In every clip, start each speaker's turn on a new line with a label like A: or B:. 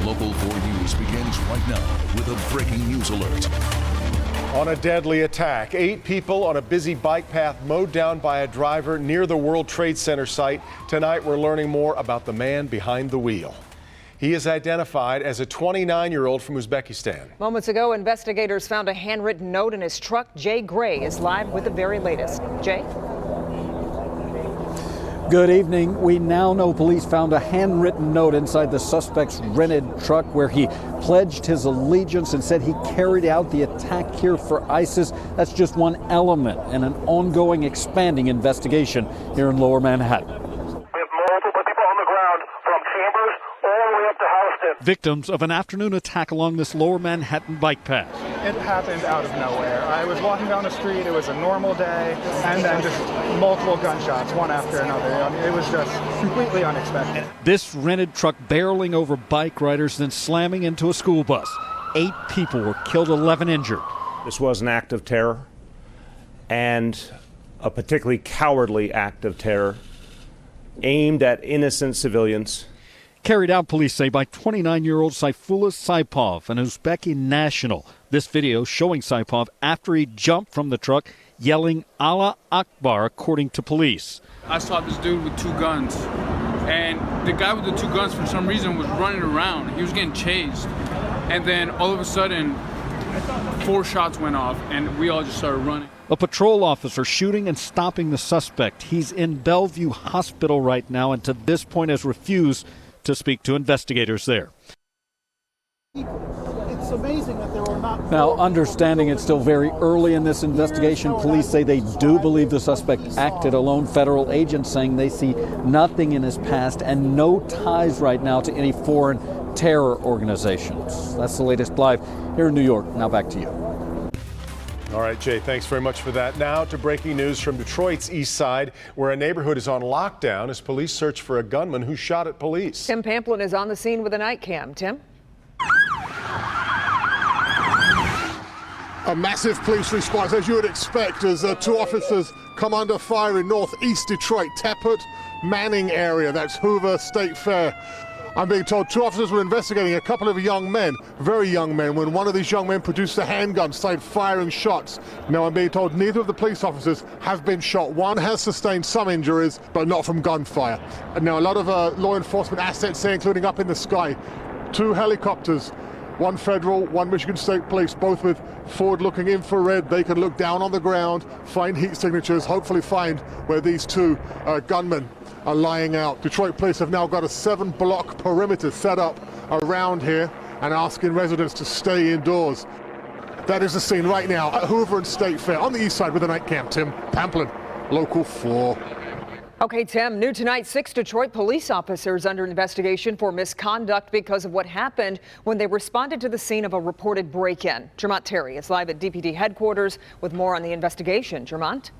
A: Local 4 News begins right now with a breaking news alert.
B: On a deadly attack, 8 people on a busy bike path mowed down by a driver near the World Trade Center site. Tonight, we're learning more about the man behind the wheel. He is identified as a 29-year-old from Uzbekistan.
C: Moments ago, investigators found a handwritten note in his truck. Jay Gray is live with the very latest. Jay?
D: Good evening. We now know police found a handwritten note inside the suspect's rented truck where he pledged his allegiance and said he carried out the attack here for ISIS. That's just one element in an ongoing, expanding investigation here in Lower Manhattan.
E: We have multiple people on the ground from Chambers all the way up to Houston.
D: Victims of an afternoon attack along this Lower Manhattan bike path.
F: It happened out of nowhere. I was walking down the street, it was a normal day, and then just multiple gunshots, one after another. I mean, it was just completely unexpected.
D: This rented truck barreling over bike riders, then slamming into a school bus. 8 people were killed, 11 injured.
G: This was an act of terror, and a particularly cowardly act of terror aimed at innocent civilians.
D: Carried out, police say, by 29-year-old Saifullah Saipov, an Uzbeki national. This video showing Saipov after he jumped from the truck, yelling Allah Akbar, according to police.
H: I saw this dude with 2 guns, and the guy with the 2 guns for some reason was running around. He was getting chased, and then all of a sudden 4 shots went off, and we all just started running.
D: A patrol officer shooting and stopping the suspect. He's in Bellevue Hospital right now, and to this point has refused to speak to investigators there.
I: It's amazing that there are not.
D: Now, understanding it's still very early in this investigation, police say they do believe the suspect acted alone. Federal agents saying they see nothing in his past and no ties right now to any foreign terror organizations. That's the latest live here in New York. Now back to you.
B: All right, Jay, thanks very much for that. Now to breaking news from Detroit's east side, where a neighborhood is on lockdown as police search for a gunman who shot at police.
C: Tim Pamplin is on the scene with a night cam. Tim?
J: A massive police response, as you would expect, as 2 officers come under fire in northeast Detroit, Tappert, Manning area. That's Hoover State Fair. I'm being told 2 officers were investigating a couple of young men, very young men, when one of these young men produced a handgun, started firing shots. Now, I'm being told neither of the police officers have been shot. One has sustained some injuries, but not from gunfire. And now, a lot of law enforcement assets here, including up in the sky. 2 helicopters, 1 federal, 1 Michigan State Police, both with forward-looking infrared. They can look down on the ground, find heat signatures, hopefully find where these 2 gunmen are lying out. Detroit police have now got a 7-block perimeter set up around here and asking residents to stay indoors. That is the scene right now at Hoover and State Fair on the east side with a night cam. Tim Pamplin, Local 4.
C: Okay, Tim, new tonight, 6 Detroit police officers under investigation for misconduct because of what happened when they responded to the scene of a reported break-in. Jermont Terry is live at DPD headquarters with more on the investigation. Jermont?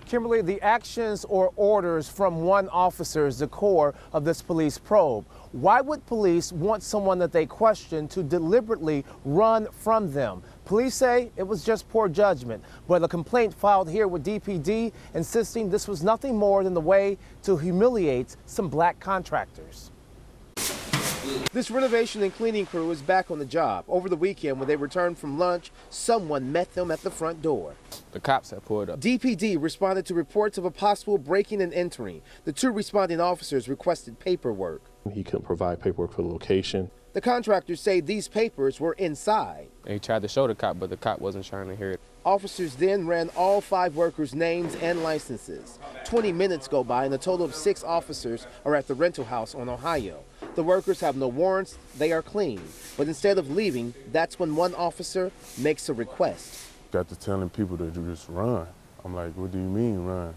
K: Kimberly, the actions or orders from one officer is the core of this police probe. Why would police want someone that they question to deliberately run from them? Police say it was just poor judgment, but a complaint filed here with DPD insisting this was nothing more than the way to humiliate some black contractors. This renovation and cleaning crew is back on the job. Over the weekend, when they returned from lunch, someone met them at the front door.
L: The cops had pulled up.
K: DPD responded to reports of a possible breaking and entering. The 2 responding officers requested paperwork.
M: He couldn't provide paperwork for the location.
K: The contractors say these papers were inside.
L: They tried to show the cop, but the cop wasn't trying to hear it.
K: Officers then ran all 5 workers' names and licenses. 20 minutes go by and a total of 6 officers are at the rental house on Ohio. The workers have no warrants, they are clean. But instead of leaving, that's when one officer makes a request.
M: Got to telling people to just run. I'm like, what do you mean run?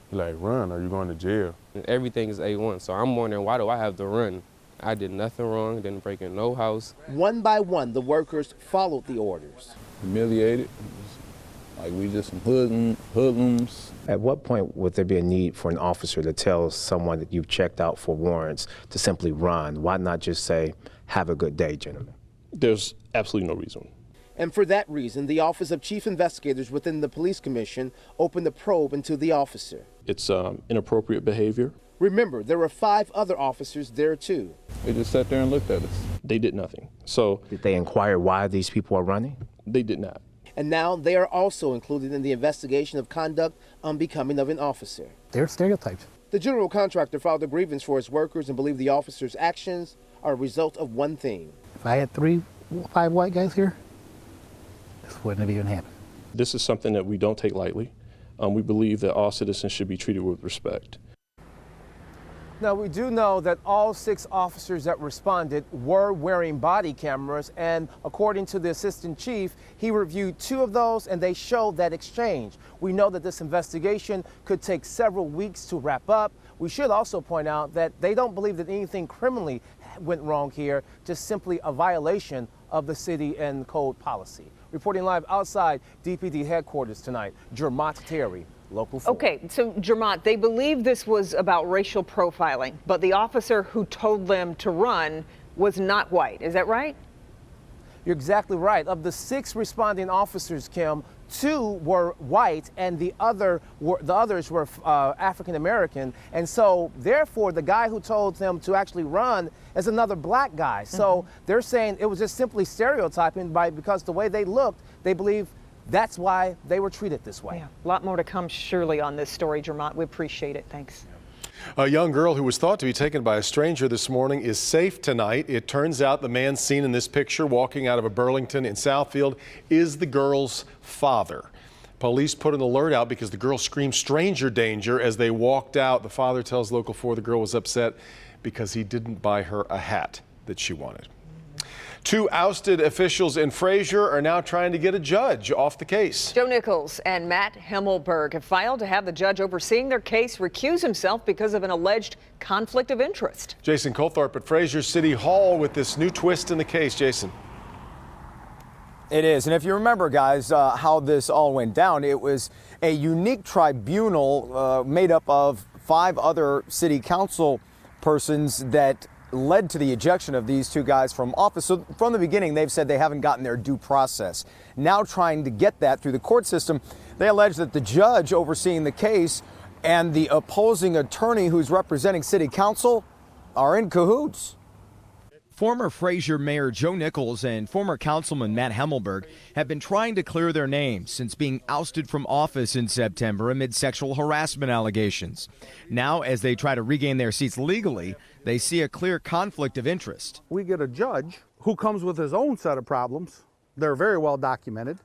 M: He's like, run, or you going to jail?
L: Everything is A1, so I'm wondering, why do I have to run? I did nothing wrong, didn't break in no house.
K: One by one, the workers followed the orders.
N: Humiliated, like we just some hoodlums.
O: At what point would there be a need for an officer to tell someone that you've checked out for warrants to simply run? Why not just say, have a good day, gentlemen?
M: There's absolutely no reason.
K: And for that reason, the Office of Chief Investigators within the Police Commission opened a probe into the officer.
M: It's inappropriate behavior.
K: Remember, there were 5 other officers there too.
N: They just sat there and looked at us.
P: They did nothing. So
O: did they inquire why these people are running?
P: They did not.
K: And now they are also included in the investigation of conduct unbecoming of an officer.
I: They're stereotypes.
K: The general contractor filed a grievance for his workers and believed the officer's actions are a result of one thing.
I: If I had 5 white guys here, this wouldn't have even happened.
P: This is something that we don't take lightly. We believe that all citizens should be treated with respect.
K: Now, we do know that all 6 officers that responded were wearing body cameras, and according to the assistant chief, he reviewed 2 of those and they showed that exchange. We know that this investigation could take several weeks to wrap up. We should also point out that they don't believe that anything criminally went wrong here, just simply a violation of the city and code policy. Reporting live outside DPD headquarters tonight, Jermont Terry, Local 4.
C: Okay, so Jermont, they believe this was about racial profiling, but the officer who told them to run was not white. Is that right?
K: You're exactly right. Of the 6 responding officers, Kim, 2 were white and the others were African American. And so therefore the guy who told them to actually run is another black guy. So they're saying it was just simply stereotyping because the way they looked, they believe that's why they were treated this way.
C: Yeah, a lot more to come surely on this story, Jermont. We appreciate it. Thanks.
B: A young girl who was thought to be taken by a stranger this morning is safe tonight. It turns out the man seen in this picture walking out of a Burlington in Southfield is the girl's father. Police put an alert out because the girl screamed stranger danger as they walked out. The father tells Local 4 the girl was upset because he didn't buy her a hat that she wanted. 2 ousted officials in Frazier are now trying to get a judge off the case.
C: Joe Nichols and Matt Himmelberg have filed to have the judge overseeing their case recuse himself because of an alleged conflict of interest.
B: Jason Colthorpe at Frazier City Hall with this new twist in the case. Jason.
Q: It is. And if you remember, guys, how this all went down, it was a unique tribunal made up of 5 other city council persons that led to the ejection of these 2 guys from office. So from the beginning, they've said they haven't gotten their due process. Now trying to get that through the court system, they allege that the judge overseeing the case and the opposing attorney who's representing city council are in cahoots.
R: Former Frazier Mayor Joe Nichols and former Councilman Matt Himmelberg have been trying to clear their names since being ousted from office in September amid sexual harassment allegations. Now, as they try to regain their seats legally, they see a clear conflict of interest.
I: We get a judge who comes with his own set of problems. They're very well documented.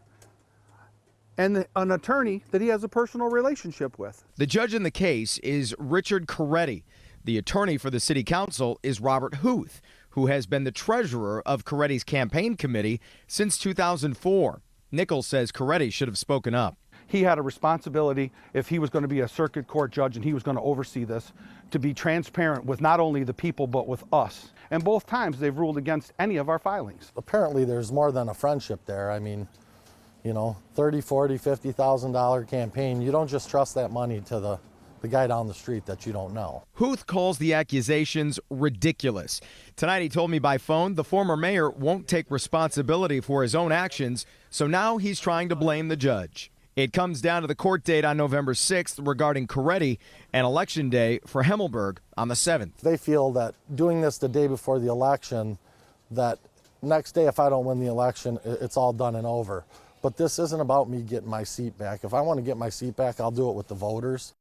I: And an attorney that he has a personal relationship with.
R: The judge in the case is Richard Coretti. The attorney for the city council is Robert Huth, who has been the treasurer of Coretti's campaign committee since 2004. Nichols says Coretti should have spoken up.
I: He had a responsibility, if he was going to be a circuit court judge and he was going to oversee this, to be transparent with not only the people but with us. And both times they've ruled against any of our filings.
S: Apparently there's more than a friendship there. I mean, you know, $30,000, $40,000, $50,000 campaign, you don't just trust that money to the guy down the street that you don't know.
R: Huth calls the accusations ridiculous. Tonight he told me by phone the former mayor won't take responsibility for his own actions, so now he's trying to blame the judge. It comes down to the court date on November 6th regarding Coretti and election day for Himmelberg on the 7th.
S: They feel that doing this the day before the election, that next day if I don't win the election, it's all done and over. But this isn't about me getting my seat back. If I want to get my seat back, I'll do it with the voters.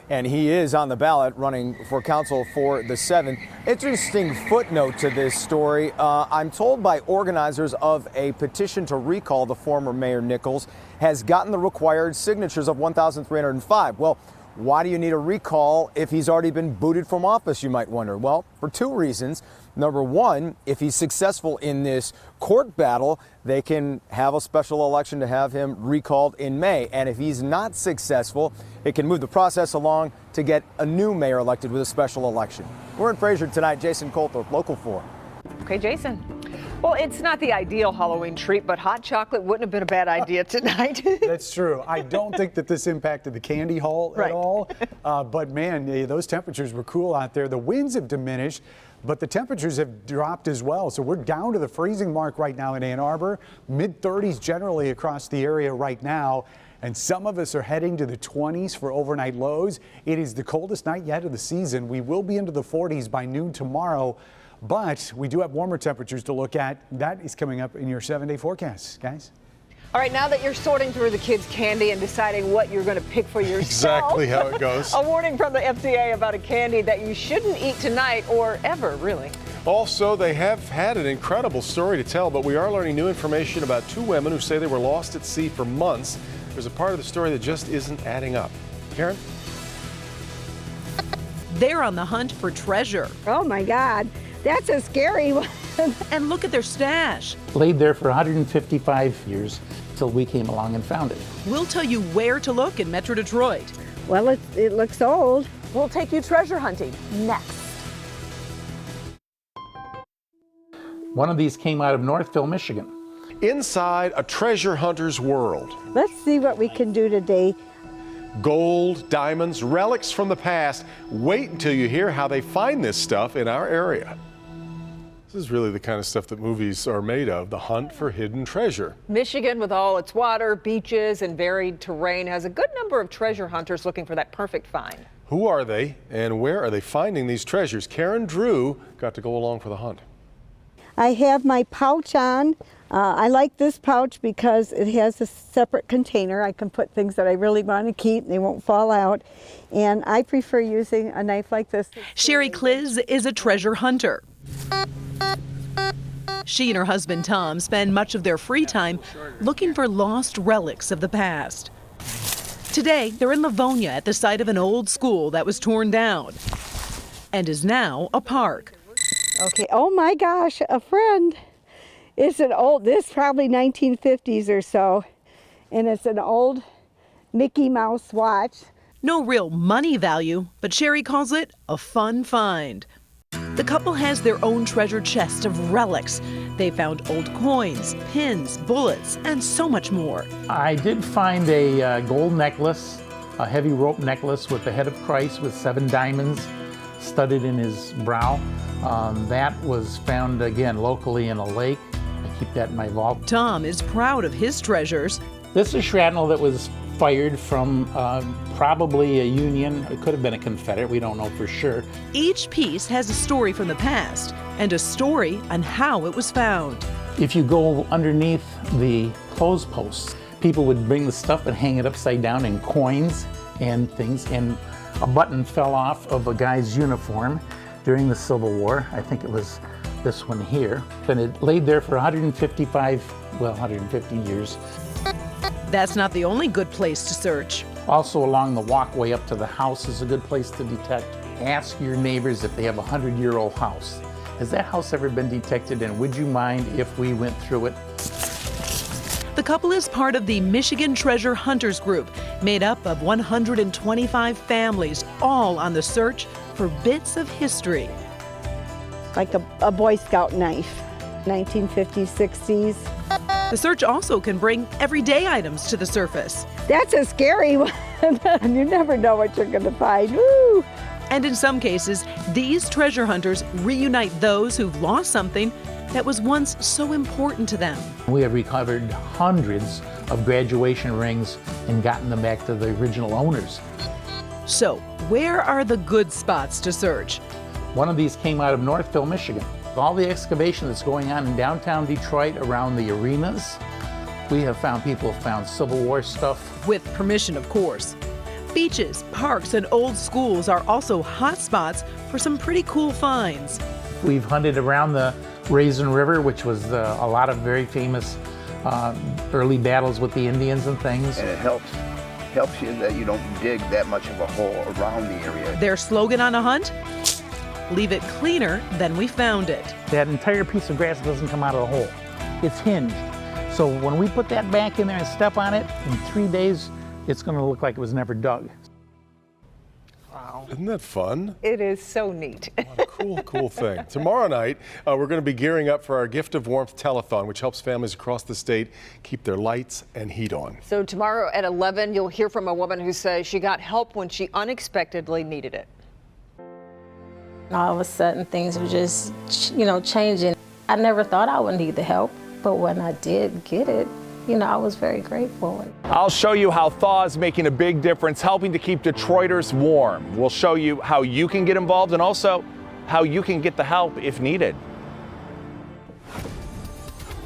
Q: And he is on the ballot running for council for the 7th. Interesting footnote to this story. I'm told by organizers of a petition to recall the former Mayor Nichols has gotten the required signatures of 1,305. Well, why do you need a recall if he's already been booted from office, you might wonder? Well, for 2 reasons. Number one, if he's successful in this court battle, they can have a special election to have him recalled in May. And if he's not successful, it can move the process along to get a new mayor elected with a special election. We're in Frazier tonight. Jason Colthorpe, Local 4.
C: Okay, Jason. Well, it's not the ideal Halloween treat, but hot chocolate wouldn't have been a bad idea tonight.
T: That's true. I don't think that this impacted the candy haul at all. But man, those temperatures were cool out there. The winds have diminished, but the temperatures have dropped as well. So we're down to the freezing mark right now in Ann Arbor, mid-30s generally across the area right now. And some of us are heading to the 20s for overnight lows. It is the coldest night yet of the season. We will be into the 40s by noon tomorrow. but we do have warmer temperatures to look at. That is coming up in your 7-day forecast, guys.
C: All right, now that you're sorting through the kids' candy and deciding what you're going to pick for yourself.
B: Exactly how it goes.
C: A warning from the FDA about a candy that you shouldn't eat tonight or ever, really.
B: Also, they have had an incredible story to tell, but we are learning new information about 2 women who say they were lost at sea for months. There's a part of the story that just isn't adding up. Karen?
U: They're on the hunt for treasure.
V: Oh my God, that's a scary one.
U: And look at their stash.
W: Laid there for 155 years till we came along and found it.
U: We'll tell you where to look in Metro Detroit.
V: Well, it looks old.
U: We'll take you treasure hunting next.
W: One of these came out of Northville, Michigan.
B: Inside a treasure hunter's world.
V: Let's see what we can do today.
B: Gold, diamonds, relics from the past. Wait until you hear how they find this stuff in our area. This is really the kind of stuff that movies are made of, the hunt for hidden treasure.
C: Michigan, with all its water, beaches, and varied terrain, has a good number of treasure hunters looking for that perfect find.
B: Who are they and where are they finding these treasures? Karen Drew got to go along for the hunt.
V: I have my pouch on. I like this pouch because it has a separate container. I can put things that I really want to keep and they won't fall out. And I prefer using a knife like this.
U: Sherry Kliz is a treasure hunter. She and her husband Tom spend much of their free time looking for lost relics of the past. Today, they're in Livonia at the site of an old school that was torn down and is now a park.
V: Okay, oh my gosh, a friend. It's an old, this probably 1950s or so, and it's an old Mickey Mouse watch.
U: No real money value, but Sherry calls it a fun find. The couple has their own treasure chest of relics. They found old coins, pins, bullets, and so much more.
W: I did find a gold necklace, a heavy rope necklace with the head of Christ with 7 diamonds studded in his brow. That was found again locally in a lake. I keep that in my vault.
U: Tom is proud of his treasures.
W: This is shrapnel that was fired from probably a Union. It could have been a Confederate. We don't know for sure.
U: Each piece has a story from the past and a story on how it was found.
W: If you go underneath the clothes posts, people would bring the stuff and hang it upside down in coins and things. And a button fell off of a guy's uniform during the Civil War. I think it was this one here. And it laid there for 150 years.
U: That's not the only good place to search.
W: Also along the walkway up to the house is a good place to detect. Ask your neighbors if they have a 100-year-old house. Has that house ever been detected, and would you mind if we went through it?
U: The couple is part of the Michigan Treasure Hunters Group, made up of 125 families, all on the search for bits of history.
V: Like a Boy Scout knife, 1950s, 60s.
U: The search also can bring everyday items to the surface.
V: That's a scary one. You never know what you're going to find. Woo!
U: And in some cases, these treasure hunters reunite those who've lost something that was once so important to them.
W: We have recovered hundreds of graduation rings and gotten them back to the original owners.
U: So, where are the good spots to search?
W: One of these came out of Northville, Michigan. All the excavation that's going on in downtown Detroit around the arenas, we have found people have found Civil War stuff.
U: With permission, of course. Beaches, parks, and old schools are also hot spots for some pretty cool finds.
W: We've hunted around the Raisin River, which was a lot of very famous early battles with the Indians and things.
X: And it helps you that you don't dig that much of a hole around the area.
U: Their slogan on a hunt? Leave it cleaner than we found it.
W: That entire piece of grass doesn't come out of the hole. It's hinged. So when we put that back in there and step on it, in 3 days, it's going to look like it was never dug.
B: Wow. Isn't that fun?
C: It is so neat.
B: What a cool thing. Tomorrow night, we're going to be gearing up for our Gift of Warmth telethon, which helps families across the state keep their lights and heat on.
C: So tomorrow at 11, you'll hear from a woman who says she got help when she unexpectedly needed it.
Y: All of a sudden, things were just, changing. I never thought I would need the help, but when I did get it, I was very grateful.
Z: I'll show you how thaw is making a big difference, helping to keep Detroiters warm. We'll show you how you can get involved and also
A: how you can get the help if needed.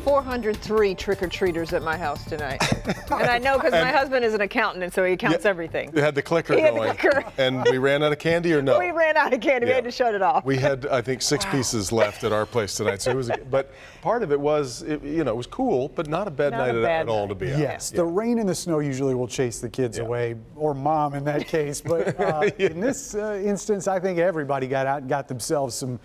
C: 403 trick-or-treaters at my house tonight. And I know because my husband is an accountant, and so he counts everything.
B: You had the clicker
C: He had
B: going.
C: the clicker.
B: And we ran out of candy or no?
C: We ran out of candy. We had to shut it off.
B: We had, I think, 6 pieces left at our place tonight. So it was, but part of it was, it was cool, but not a bad night at all to be out.
T: Yes, the rain and the snow usually will chase the kids away, or mom in that case. But in this instance, I think everybody got out and got themselves some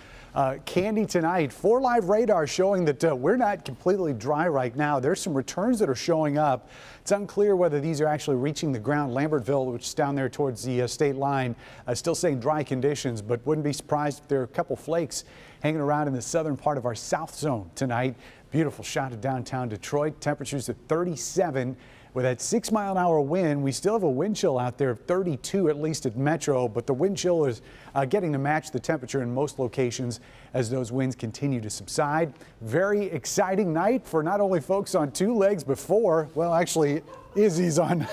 T: candy tonight. 4Live radar showing that we're not completely dry right now. There's some returns that are showing up. It's unclear whether these are actually reaching the ground. Lambertville, which is down there towards the state line, still saying dry conditions, but wouldn't be surprised if there are a couple flakes hanging around in the southern part of our south zone tonight. Beautiful shot of downtown Detroit. Temperatures at 37. With that 6-mile-an-hour wind, we still have a wind chill out there of 32, at least at Metro, but the wind chill is getting to match the temperature in most locations as those winds continue to subside. Very exciting night for not only folks on 2 legs, but 4. Well, actually, Izzy's on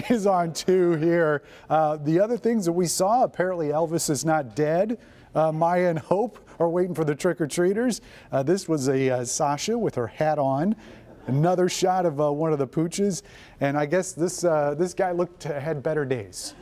T: is on 2 here. The other things that we saw, apparently Elvis is not dead. Maya and Hope are waiting for the trick-or-treaters. This was a Sasha with her hat on. Another shot of one of the pooches, and I guess this guy had better days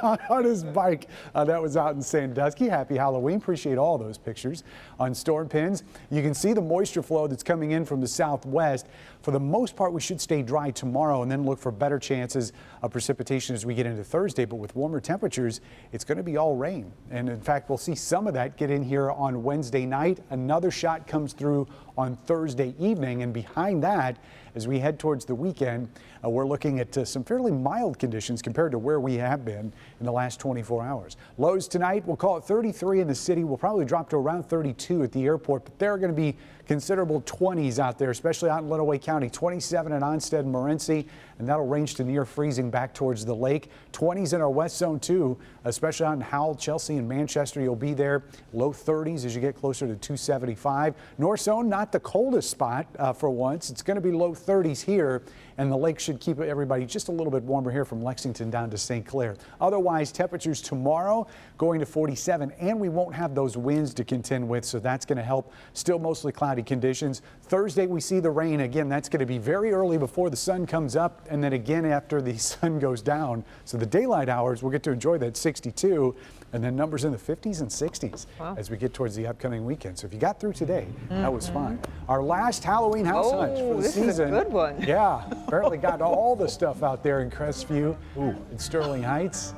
T: on his bike that was out in Sandusky. Happy Halloween. Appreciate all those pictures on Storm Pins. You can see the moisture flow that's coming in from the southwest. For the most part, we should stay dry tomorrow and then look for better chances of precipitation as we get into Thursday. But with warmer temperatures, it's going to be all rain. And in fact, we'll see some of that get in here on Wednesday night. Another shot comes through on Thursday evening. And behind that, as we head towards the weekend, we're looking at some fairly mild conditions compared to where we have been in the last 24 hours. Lows tonight, we'll call it 33 in the city. We'll probably drop to around 32 at the airport, but there are going to be considerable 20s out there, especially out in Lenawee County, 27 in Onstead and Morenci, and that'll range to near freezing back towards the lake. 20s in our west zone too, especially out in Howell, Chelsea, and Manchester. You'll be there. Low 30s as you get closer to 275. North zone, not the coldest spot for once. It's going to be low 30s here, and the lake should keep everybody just a little bit warmer here from Lexington down to St. Clair. Otherwise, temperatures tomorrow going to 47, and we won't have those winds to contend with, so that's going to help. Still mostly cloudy conditions. Thursday, we see the rain. Again, that's going to be very early before the sun comes up, and then again after the sun goes down. So the daylight hours, we'll get to enjoy that 62, and then numbers in the 50s and 60s as we get towards the upcoming weekend. So if you got through today, that was fine. Our last Halloween house hunch for the season.
C: This is a good one.
T: Yeah, apparently got all the stuff out there in Crestview and Sterling Heights.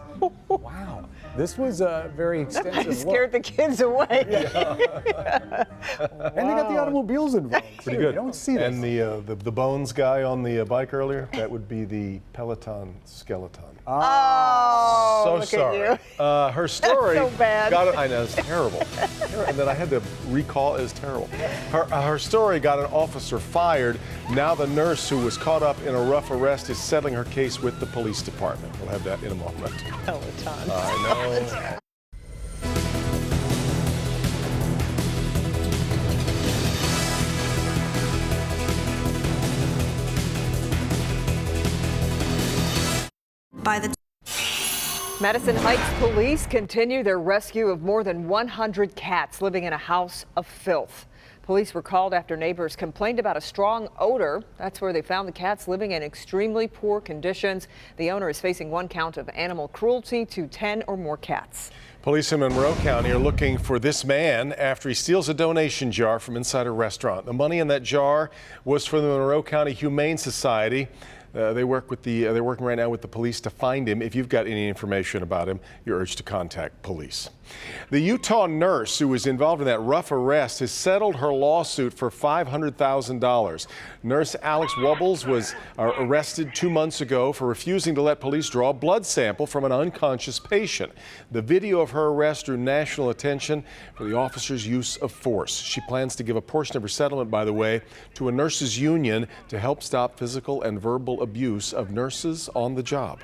T: Wow. This was a very extensive
C: That scared the kids away.
T: And they got the automobiles involved.
B: Pretty good.
T: You don't see this.
B: And the bones guy on the bike earlier, that would be the Peloton skeleton.
C: Oh,
B: So
C: look
B: sorry.
C: at you.
B: Her story
C: That's so bad.
B: I know, it's terrible. And then I had to recall, it was terrible. Her story got an officer fired. Now the nurse who was caught up in a rough arrest is settling her case with the police department. We'll have that in a moment.
C: Peloton.
B: I know.
C: Madison Heights police continue their rescue of more than 100 cats living in a house of filth. Police were called after neighbors complained about a strong odor. That's where they found the cats living in extremely poor conditions. The owner is facing 1 count of animal cruelty to 10 or more cats.
B: Police in Monroe County are looking for this man after he steals a donation jar from inside a restaurant. The money in that jar was for the Monroe County Humane Society. They're working right now with the police to find him. If you've got any information about him, you're urged to contact police. The Utah nurse who was involved in that rough arrest has settled her lawsuit for $500,000. Nurse Alex Wubbles was arrested 2 months ago for refusing to let police draw a blood sample from an unconscious patient. The video of her arrest drew national attention for the officer's use of force. She plans to give a portion of her settlement, by the way, to a nurses' union to help stop physical and verbal abuse of nurses on the job.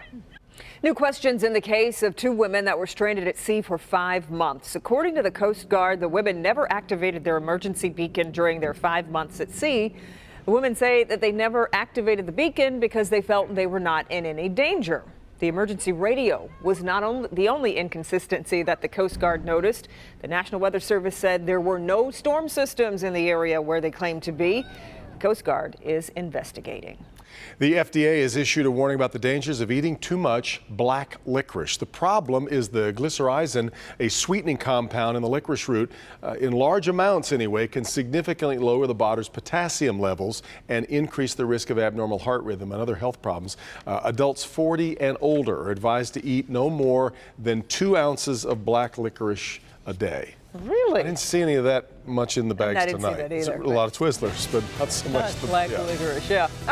C: New questions in the case of 2 women that were stranded at sea for 5 months. According to the Coast Guard, the women never activated their emergency beacon during their 5 months at sea. The women say that they never activated the beacon because they felt they were not in any danger. The emergency radio was not the only inconsistency that the Coast Guard noticed. The National Weather Service said there were no storm systems in the area where they claimed to be. The Coast Guard is investigating.
B: The FDA has issued a warning about the dangers of eating too much black licorice. The problem is the glycyrrhizin, a sweetening compound in the licorice root, in large amounts anyway, can significantly lower the body's potassium levels and increase the risk of abnormal heart rhythm and other health problems. Adults 40 and older are advised to eat no more than 2 ounces of black licorice a day.
C: Really?
B: I didn't see any of that much in the bags
C: I didn't see
B: tonight.
C: that either,
B: A lot of Twizzlers, but not so much.
C: Black licorice, yeah. All right.